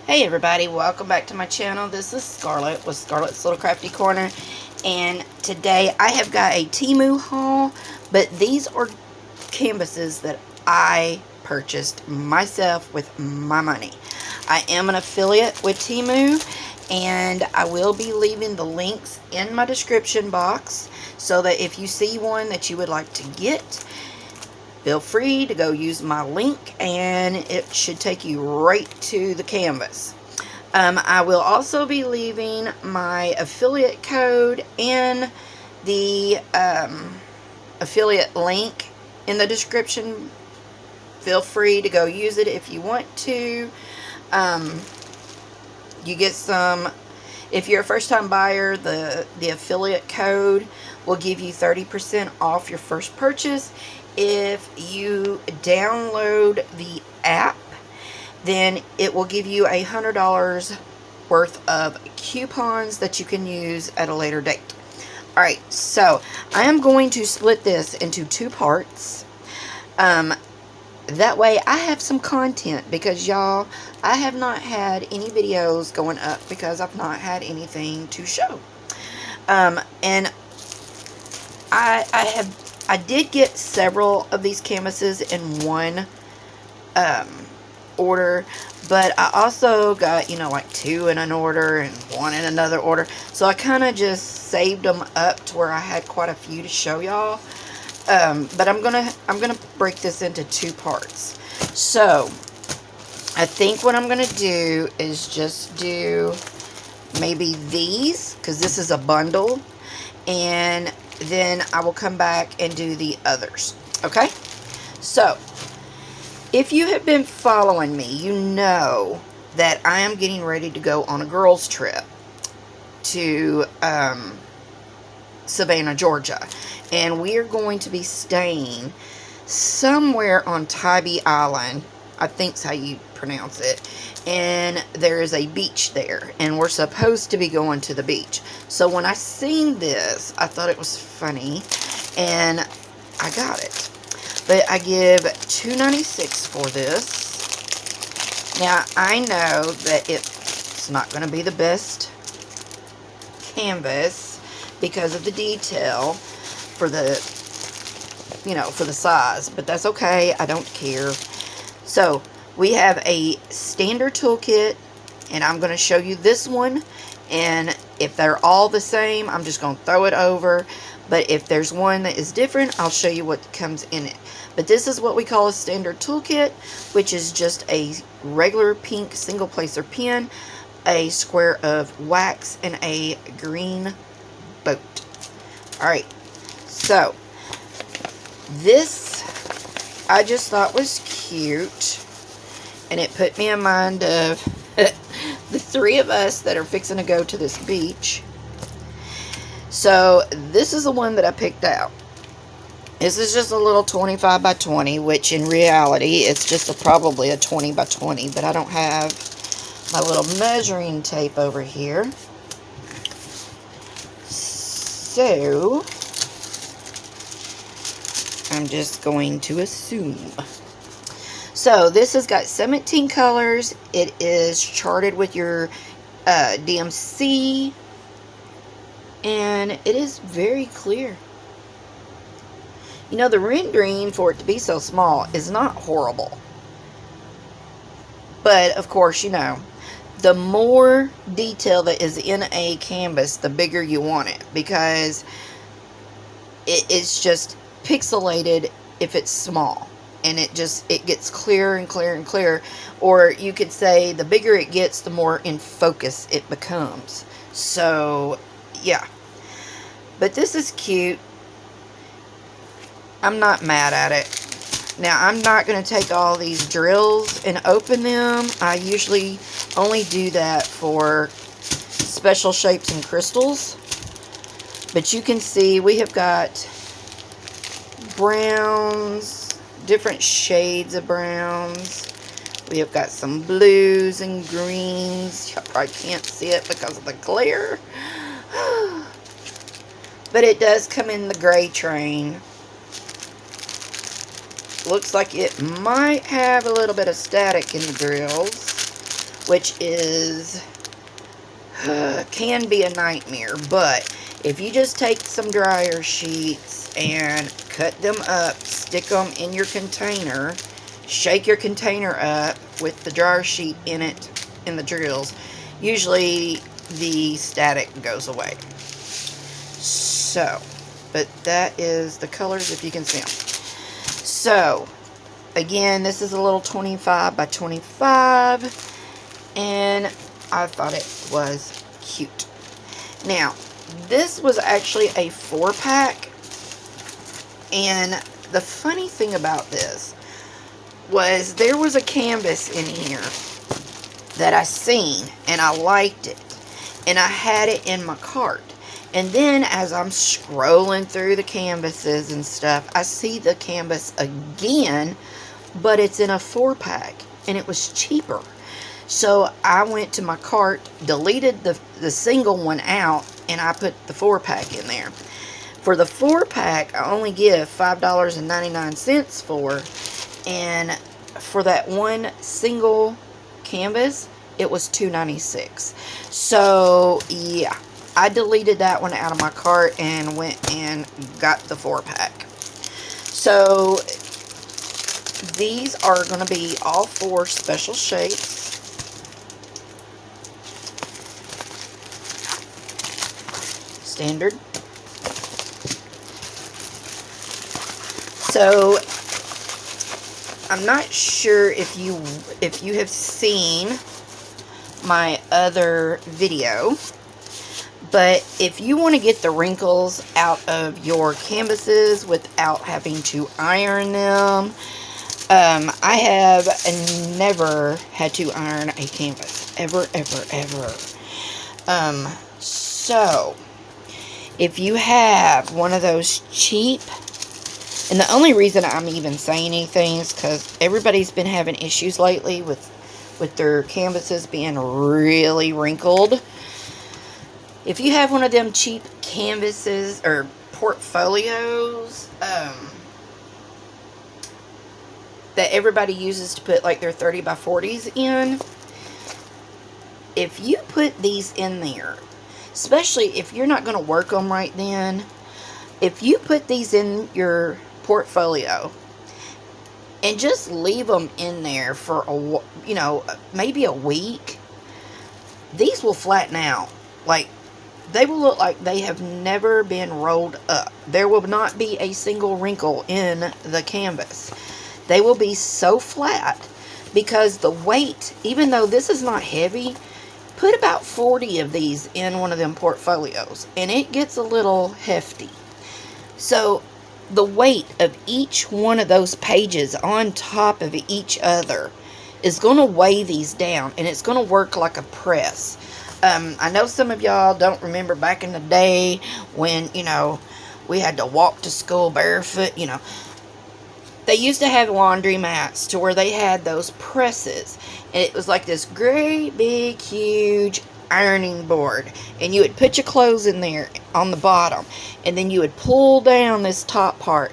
Hey everybody, welcome back to my channel. This is Scarlet with Scarlet's Little Crafty Corner, and today I have got a Temu haul, but these are canvases that I purchased myself with my money. I am an affiliate with Temu, and I will be leaving the links in my description box so that if you see one that you would like to get, feel free to go use my link and it should take you right to the canvas. I will also be leaving my affiliate code and the affiliate link in the description. Feel free to go use it if you want to. You get some, if you're a first-time buyer, the affiliate code will give you 30% off your first purchase. If you download the app, then it will give you $100 worth of coupons that you can use at a later date. Alright, so I am going to split this into two parts. That way I have some content, because y'all, I have not had any videos going up because I've not had anything to show. And I did get several of these canvases in one order, but I also got, like 2 in an order and 1 in another order. So I kind of just saved them up to where I had quite a few to show y'all. But I'm gonna break this into 2 parts. So I think what I'm gonna do is just do maybe these, because this is a bundle, and then I will come back and do the others. Okay? So, if you have been following me, you know that I am getting ready to go on a girls' trip to Savannah, Georgia. And we are going to be staying somewhere on Tybee Island. I think's how you pronounce it. And there is a beach there, and we're supposed to be going to the beach. So when I seen this, I thought it was funny, and I got it. But I give $2.96 for this. Now I know that it's not going to be the best canvas because of the detail for the, for the size, but that's okay. I don't care. So we have a standard toolkit, and I'm going to show you this one, and if they're all the same, I'm just going to throw it over, but if there's one that is different, I'll show you what comes in it. But this is what we call a standard toolkit, which is just a regular pink single placer pen, a square of wax, and a green boat. Alright, so this I just thought was cute. And it put me in mind of the 3 of us that are fixing to go to this beach. So, this is the one that I picked out. This is just a little 25 by 20, which in reality, it's just probably a 20 by 20. But I don't have my little measuring tape over here. So, I'm just going to assume. So, this has got 17 colors. It is charted with your DMC. And it is very clear. The rendering for it to be so small is not horrible. But, of course, the more detail that is in a canvas, the bigger you want it. Because it's just pixelated if it's small. And it gets clearer and clearer and clearer. Or you could say the bigger it gets, the more in focus it becomes. So, yeah. But this is cute. I'm not mad at it. Now, I'm not going to take all these drills and open them. I usually only do that for special shapes and crystals. But you can see we have got browns, different shades of browns. We have got some blues and greens. You probably can't see it because of the glare. But it does come in the gray train. Looks like it might have a little bit of static in the drills. which is can be a nightmare. But if you just take some dryer sheets and cut them up, stick them in your container, shake your container up with the dryer sheet in it, in the drills, usually the static goes away. So, but that is the colors, if you can see them. So, again, this is a little 25 by 25, and I thought it was cute. Now, this was actually a 4-pack, and the funny thing about this was there was a canvas in here that I seen, and I liked it, and I had it in my cart. And then as I'm scrolling through the canvases and stuff, I see the canvas again, but it's in a 4-pack, and it was cheaper. So I went to my cart, deleted the single one out, and I put the 4-pack in there. For the 4-pack, I only give $5.99 for, and for that one single canvas, it was $2.96. So yeah, I deleted that one out of my cart and went and got the 4-pack. So these are going to be all 4 special shapes. Standard. So I'm not sure if you have seen my other video, but if you want to get the wrinkles out of your canvases without having to iron them, I have never had to iron a canvas. Ever. So, if you have one of those cheap, and the only reason I'm even saying anything is because everybody's been having issues lately with their canvases being really wrinkled. If you have one of them cheap canvases or portfolios that everybody uses to put like their 30 by 40s in, if you put these in there, especially if you're not going to work them right then, if you put these in your portfolio and just leave them in there for maybe a week, these will flatten out. Like, they will look like they have never been rolled up. There will not be a single wrinkle in the canvas. They will be so flat because the weight, even though this is not heavy, put about 40 of these in one of them portfolios and it gets a little hefty. So the weight of each one of those pages on top of each other is going to weigh these down, and it's going to work like a press. I know some of y'all don't remember back in the day when, we had to walk to school barefoot, They used to have laundry mats to where they had those presses, and it was like this great big huge ironing board, and you would put your clothes in there on the bottom, and then you would pull down this top part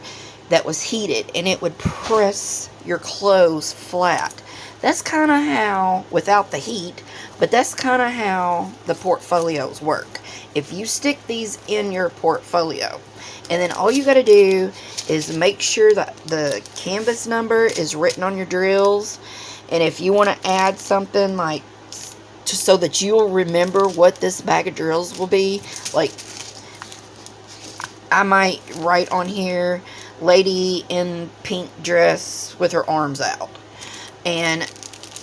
that was heated, and it would press your clothes flat. That's kind of how, without the heat, but that's kind of how the portfolios work. If you stick these in your portfolio, and then all you got to do is make sure that the canvas number is written on your drills, and if you want to add something like so that you'll remember what this bag of drills will be, like I might write on here, lady in pink dress with her arms out, and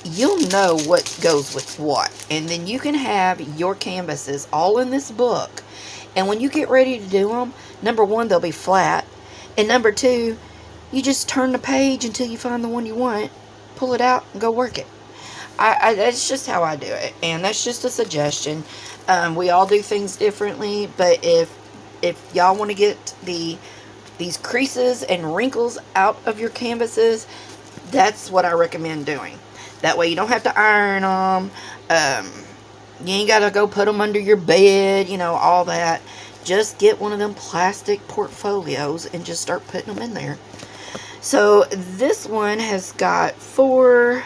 you'll know what goes with what, and then you can have your canvases all in this book, and when you get ready to do them, number one, they'll be flat, and number two, you just turn the page until you find the one you want, pull it out, and go work it. That's just how I do it, and that's just a suggestion. We all do things differently, but if y'all want to get these creases and wrinkles out of your canvases, that's what I recommend doing. That way you don't have to iron them. You ain't got to go put them under your bed, all that. Just get one of them plastic portfolios and just start putting them in there. So this one has got 4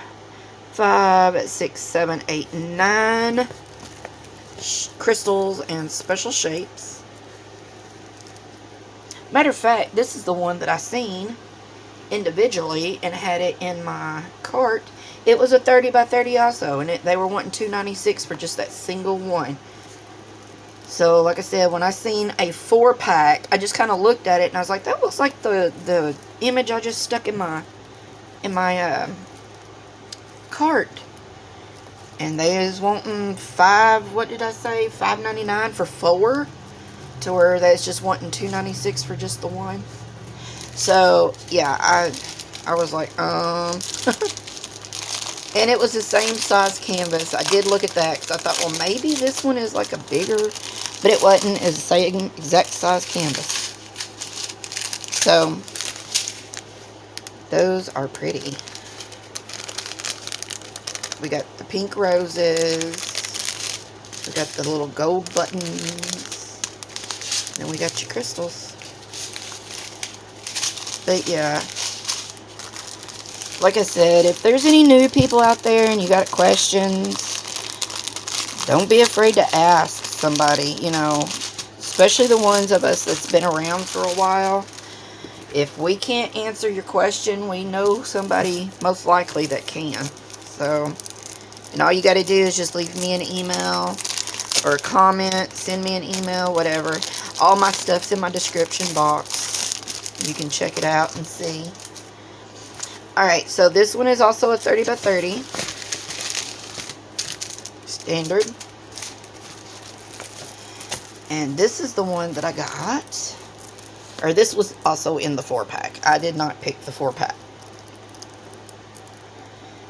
5, 6, 7, 8, 9 crystals and special shapes. Matter of fact, this is the one that I seen individually and had it in my cart. It was a 30 by 30 also, and they were wanting $2.96 for just that single one. So like I said, when I seen a 4-pack, I just kind of looked at it and I was like, that looks like the image I just stuck in my cart. And they is wanting what did I say, $5.99 for 4, to where that's just wanting $2.96 for just the one. So yeah, I was like, and it was the same size canvas. I did look at that because I thought, well, maybe this one is like a bigger, but it wasn't. It's the same exact size canvas. So those are pretty. We got the pink roses. We got the little gold buttons. Then we got your crystals. But yeah, like I said, if there's any new people out there and you got questions, don't be afraid to ask somebody, you know, especially the ones of us that's been around for a while. If we can't answer your question, we know somebody most likely that can. So, and all you got to do is just leave me an email or a comment, send me an email, whatever. All my stuff's in my description box. You can check it out and see. Alright, so this one is also a 30 by 30. Standard. And this is the one that I got. Or this was also in the 4-pack. I did not pick the 4-pack.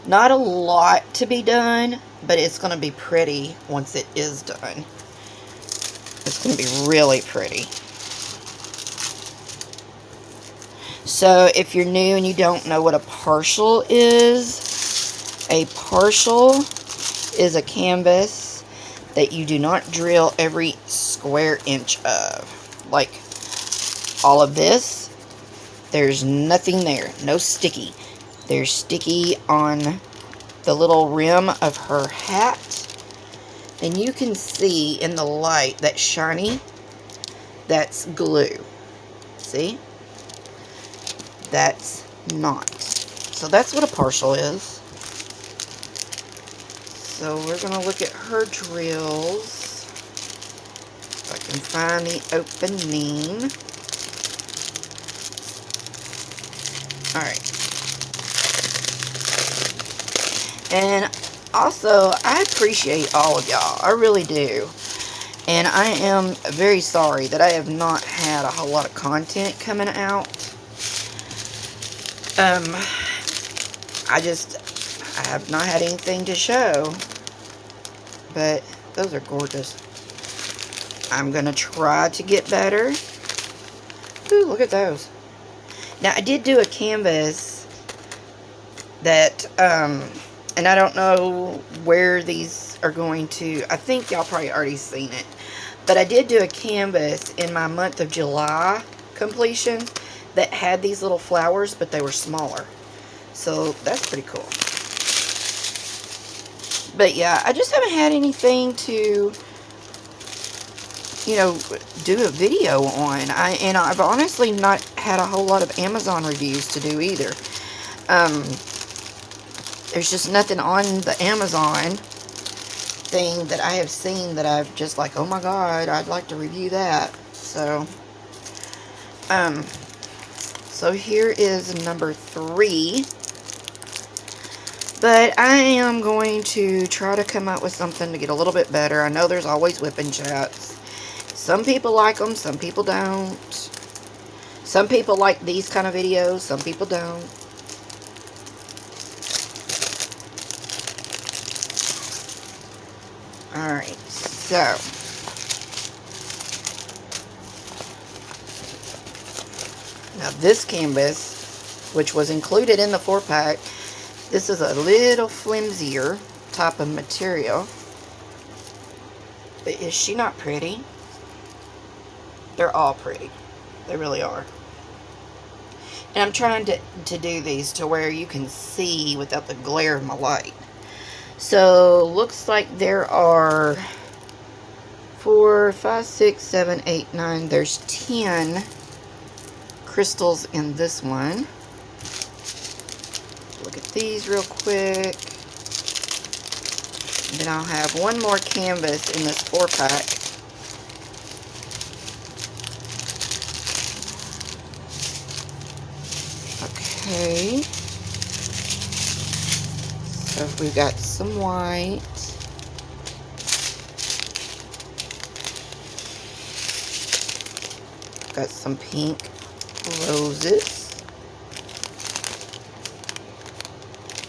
Not a lot to be done, but it's going to be pretty once it is done. It's going to be really pretty. So if you're new and you don't know what a partial is a canvas that you do not drill every square inch of. Like all of this, there's nothing there, no sticky. There's sticky on the little rim of her hat. And you can see in the light that shiny, that's glue. See? That's not. So that's what a partial is. So we're going to look at her drills. If I can find the opening. Alright. And also, I appreciate all of y'all. I really do. And I am very sorry that I have not had a whole lot of content coming out. I have not had anything to show. But those are gorgeous. I'm going to try to get better. Ooh, look at those. Now, I did do a canvas that, and I don't know where these are going to, I think y'all probably already seen it. But I did do a canvas in my month of July completion that had these little flowers, but they were smaller. So that's pretty cool. But yeah, I just haven't had anything to, you know, do a video on. And I've honestly not had a whole lot of Amazon reviews to do either. There's just nothing on the Amazon thing that I have seen that I've just like, oh my god, I'd like to review that. So here is number 3. But I am going to try to come up with something to get a little bit better. I know there's always whipping chats. Some people like them, some people don't. Some people like these kind of videos, some people don't. Alright, so now this canvas, which was included in the 4-pack, this is a little flimsier type of material. But is she not pretty? They're all pretty. They really are. And I'm trying to do these to where you can see without the glare of my light. So looks like there are 4, 5, 6, 7, 8, 9. There's 10 crystals in this one. Look at these real quick. And then I'll have one more canvas in this 4-pack. Okay. So we've got some white. Got some pink roses.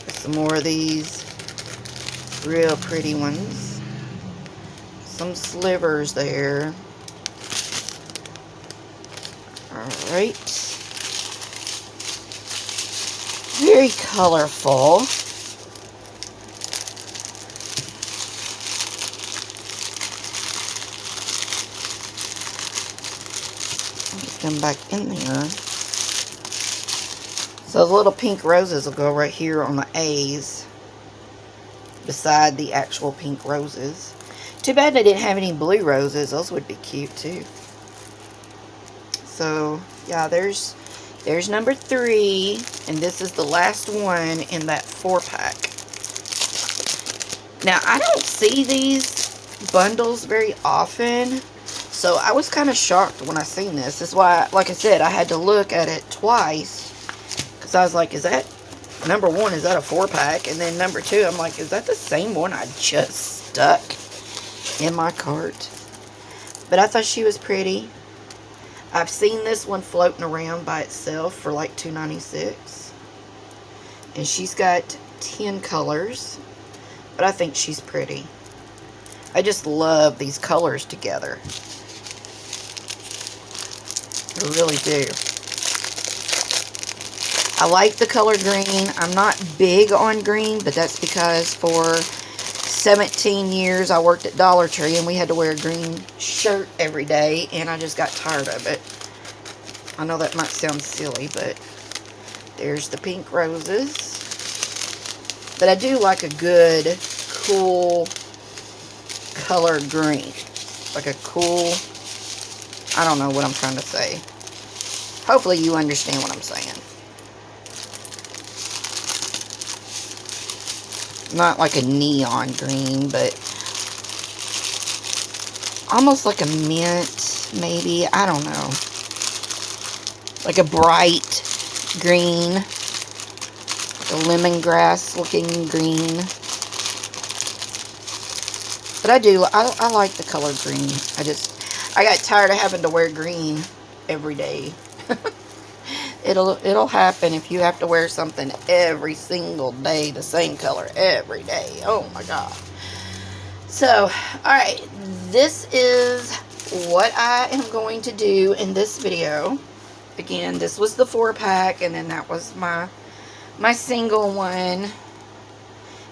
Got some more of these real pretty ones. Some slivers there. Alright. Very colorful. Just come back in there. So the little pink roses will go right here on the A's beside the actual pink roses. Too bad they didn't have any blue roses. Those would be cute too. So yeah, there's number 3, and this is the last one in that 4-pack. Now I don't see these bundles very often, so I was kind of shocked when I seen this. That's why, like I said, I had to look at it twice, because I was like, is that number 1, is that a 4-pack? And then number 2, I'm like, is that the same one I just stuck in my cart? But I thought she was pretty. I've seen this one floating around by itself for like $2.96. And she's got 10 colors. But I think she's pretty. I just love these colors together. I really do. I like the color green. I'm not big on green, but that's because for 17 years I worked at Dollar Tree and we had to wear a green shirt every day, and I just got tired of it. I know that might sound silly, but there's the pink roses. But I do like a good, cool color green. Like a cool, I don't know what I'm trying to say. Hopefully you understand what I'm saying. Not like a neon green, but almost like a mint, maybe. I don't know. Like a bright green. Like a lemongrass looking green. But I like the color green. I got tired of having to wear green every day. It'll happen if you have to wear something every single day, the same color every day. Oh my god. So, alright, this is what I am going to do in this video. Again, this was the 4-pack, and then that was my single one.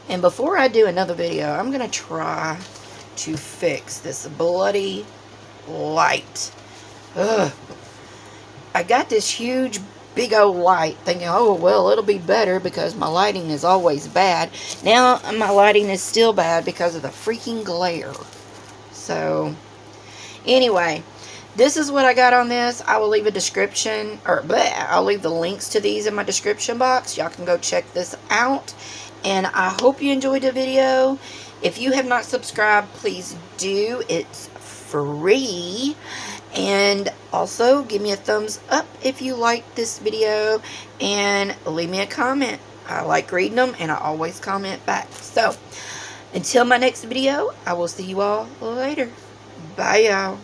And before I do another video, I'm going to try to fix this bloody light. Ugh. I got this huge big old light thinking, oh well, it'll be better because my lighting is always bad. Now my lighting is still bad because of the freaking glare. So anyway, this is what I got on this. I will leave a description, or I'll leave the links to these in my description box. Y'all can go check this out, and I hope you enjoyed the video. If you have not subscribed, please do. It's free. And also, give me a thumbs up if you like this video, and leave me a comment. I like reading them, and I always comment back. So, until my next video, I will see you all later. Bye, y'all.